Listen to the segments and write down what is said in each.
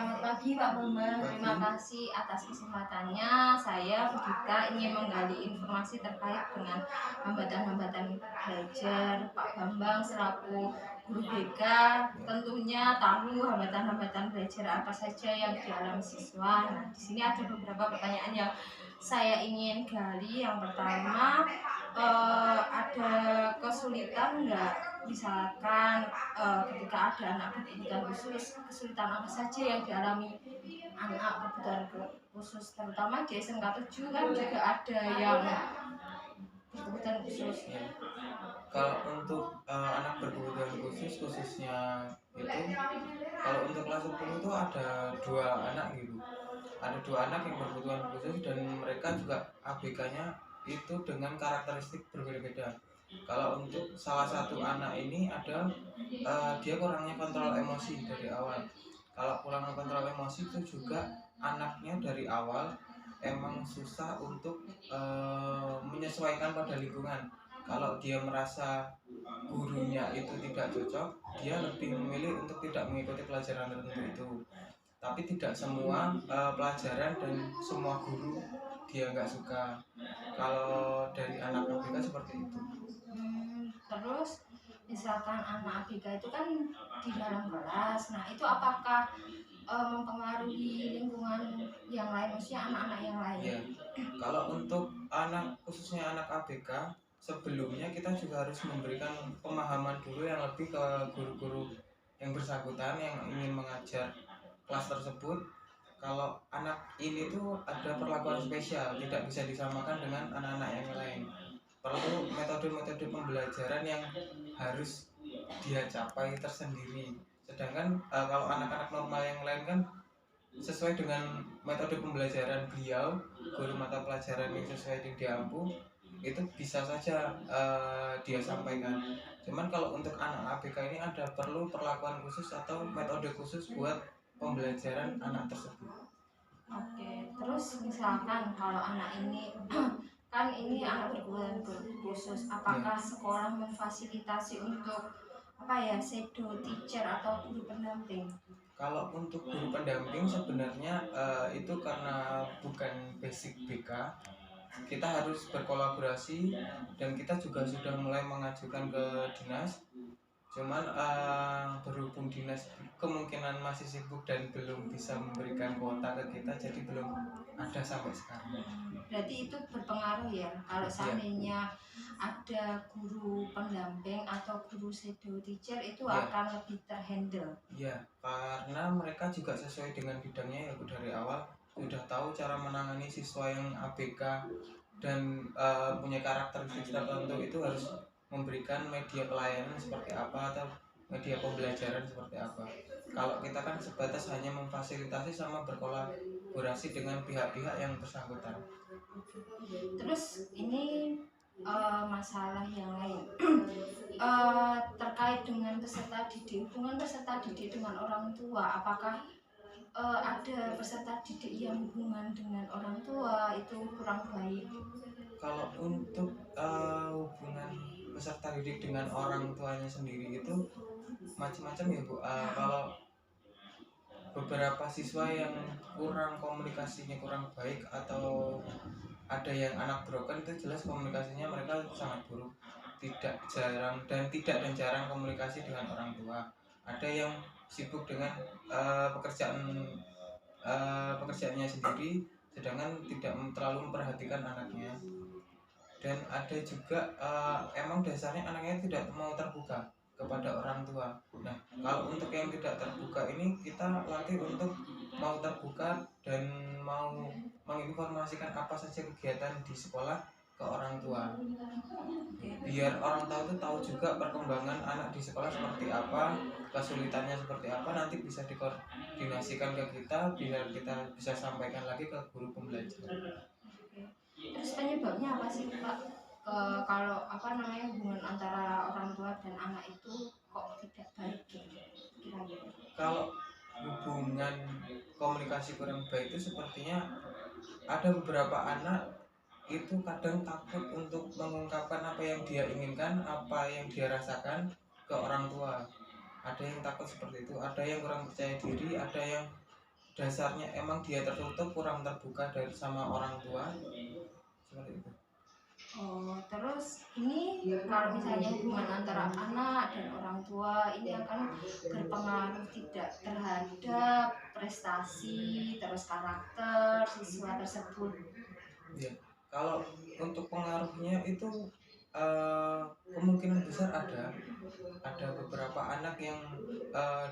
Selamat pagi Pak Bambang, terima Pagi. kasih atas kesempatannya. Saya Budita ingin menggali informasi terkait dengan hambatan-hambatan belajar. Pak Bambang selaku guru BK tentunya tahu hambatan-hambatan belajar apa saja yang dialami siswa. Nah, di sini ada beberapa pertanyaan yang saya ingin gali. Yang pertama, ada kesulitan nggak? Misalkan ketika ada anak berkebutuhan khusus, kesulitan apa saja yang dialami anak kebutuhan khusus, terutama di SMK 7 kan juga ada yang berkebutuhan khusus. Ya. Kalau untuk anak berkebutuhan khusus, khususnya itu, kalau untuk kelas 10 itu ada 2 anak gitu. Ada 2 anak yang berkebutuhan khusus dan mereka juga ABK-nya itu dengan karakteristik berbeda-beda. Kalau untuk salah satu anak ini ada dia kurangnya kontrol emosi dari awal. Kalau kurangnya kontrol emosi itu juga anaknya dari awal emang susah untuk menyesuaikan pada lingkungan. Kalau dia merasa gurunya itu tidak cocok, dia lebih memilih untuk tidak mengikuti pelajaran tertentu itu. Tapi tidak semua pelajaran dan semua guru dia nggak suka. Kalau dari anak ABK seperti itu. Terus misalkan anak ABK itu kan di dalam kelas, nah itu apakah mempengaruhi lingkungan yang lain, maksudnya anak-anak yang lain? Ya, kalau untuk anak khususnya anak ABK, sebelumnya kita juga harus memberikan pemahaman dulu yang lebih ke guru-guru yang bersangkutan yang ingin mengajar kelas tersebut. Kalau anak ini tuh ada perlakuan spesial, tidak bisa disamakan dengan anak-anak yang lain. Perlu metode-metode pembelajaran yang harus dia capai tersendiri. Sedangkan kalau anak-anak normal yang lain kan sesuai dengan metode pembelajaran beliau, guru mata pelajaran yang sesuai yang diampu, itu bisa saja dia sampaikan. Cuman kalau untuk anak ABK ini ada perlu perlakuan khusus atau metode khusus buat pembelajaran anak tersebut. Oke, terus misalkan kalau anak ini kan ini anak berkebutuhan khusus, apakah sekolah memfasilitasi untuk apa ya, shadow teacher atau guru pendamping? Kalau untuk guru pendamping sebenarnya itu karena bukan basic BK, kita harus berkolaborasi dan kita juga sudah mulai mengajukan ke dinas. Cuman berhubung dinas kemungkinan masih sibuk dan belum bisa memberikan kuota ke kita, jadi belum ada sampai sekarang. Berarti itu berpengaruh ya kalau seandainya ada guru pendamping atau guru shadow teacher itu akan lebih terhandle. Iya, karena mereka juga sesuai dengan bidangnya ya dari awal sudah tahu cara menangani siswa yang ABK dan punya karakteristik tertentu, itu harus memberikan media pelayanan seperti apa atau media pembelajaran seperti apa. Kalau kita kan sebatas hanya memfasilitasi sama berkolaborasi dengan pihak-pihak yang bersangkutan. Terus ini masalah yang lain terkait dengan peserta didik, hubungan peserta didik dengan orang tua, apakah ada peserta didik yang hubungan dengan orang tua itu kurang baik? Kalau untuk hubungan peserta didik dengan orang tuanya sendiri itu macam-macam ya Bu. Kalau beberapa siswa yang kurang komunikasinya kurang baik atau ada yang anak broken, itu jelas komunikasinya mereka sangat buruk, tidak jarang komunikasi dengan orang tua. Ada yang sibuk dengan pekerjaannya sendiri, sedangkan tidak terlalu memperhatikan anaknya. Dan ada juga emang dasarnya anaknya tidak mau terbuka kepada orang tua. Nah, kalau untuk yang tidak terbuka ini kita latih untuk mau terbuka dan mau menginformasikan apa saja kegiatan di sekolah ke orang tua. Biar orang tua itu tahu juga perkembangan anak di sekolah seperti apa, kesulitannya seperti apa, nanti bisa dikoordinasikan ke kita biar kita bisa sampaikan lagi ke guru pembelajar. Terus penyebabnya apa sih Pak? Kalau hubungan antara orang tua dan anak itu kok tidak baik kira-kira? Kalau hubungan komunikasi kurang baik itu sepertinya ada beberapa anak itu kadang takut untuk mengungkapkan apa yang dia inginkan, apa yang dia rasakan ke orang tua. Ada yang takut seperti itu, ada yang kurang percaya diri, ada yang dasarnya emang dia tertutup, kurang terbuka dari sama orang tua, seperti itu. Oh, terus ini kalau misalnya hubungan antara anak dan orang tua ini akan berpengaruh tidak terhadap prestasi, terus karakter siswa tersebut. Ya, kalau untuk pengaruhnya itu kemungkinan besar ada beberapa anak yang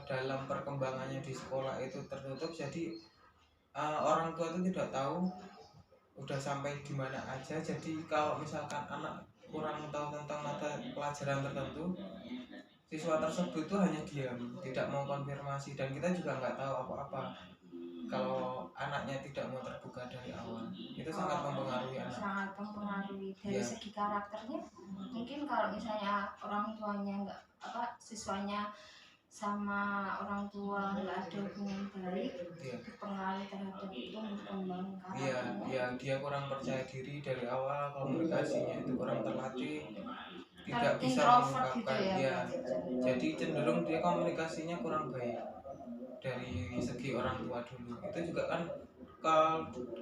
dalam perkembangannya di sekolah itu tertutup, jadi orang tua itu tidak tahu udah sampai di mana aja. Jadi kalau misalkan anak kurang tahu tentang mata pelajaran tertentu, siswa tersebut itu hanya diam, tidak mau konfirmasi, dan kita juga nggak tahu apa-apa. Kalau anaknya tidak mau terbuka dari awal, itu sangat mempengaruhi anak. Sangat mempengaruhi dari Ya. segi karakternya. Mungkin kalau misalnya orang tuanya nggak apa siswanya sama orang tua nggak ada hubungan baik, Iya. berpengaruh terhadap itu mengembang Iya, karakternya. ya, dia kurang percaya diri dari awal, komunikasinya itu kurang terlatih, tidak bisa Introvert gitu mengungkapkan, ya, ya. berarti. Jadi cenderung dia komunikasinya kurang baik dari segi orang tua dulu. Itu juga kan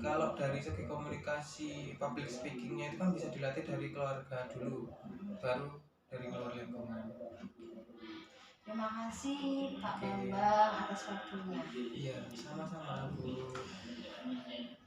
kalau dari segi komunikasi public speakingnya itu kan bisa dilatih dari keluarga dulu, baru dari luar lingkungan. Terima kasih Pak Oke. Bambang atas waktunya. Iya, sama-sama Bu.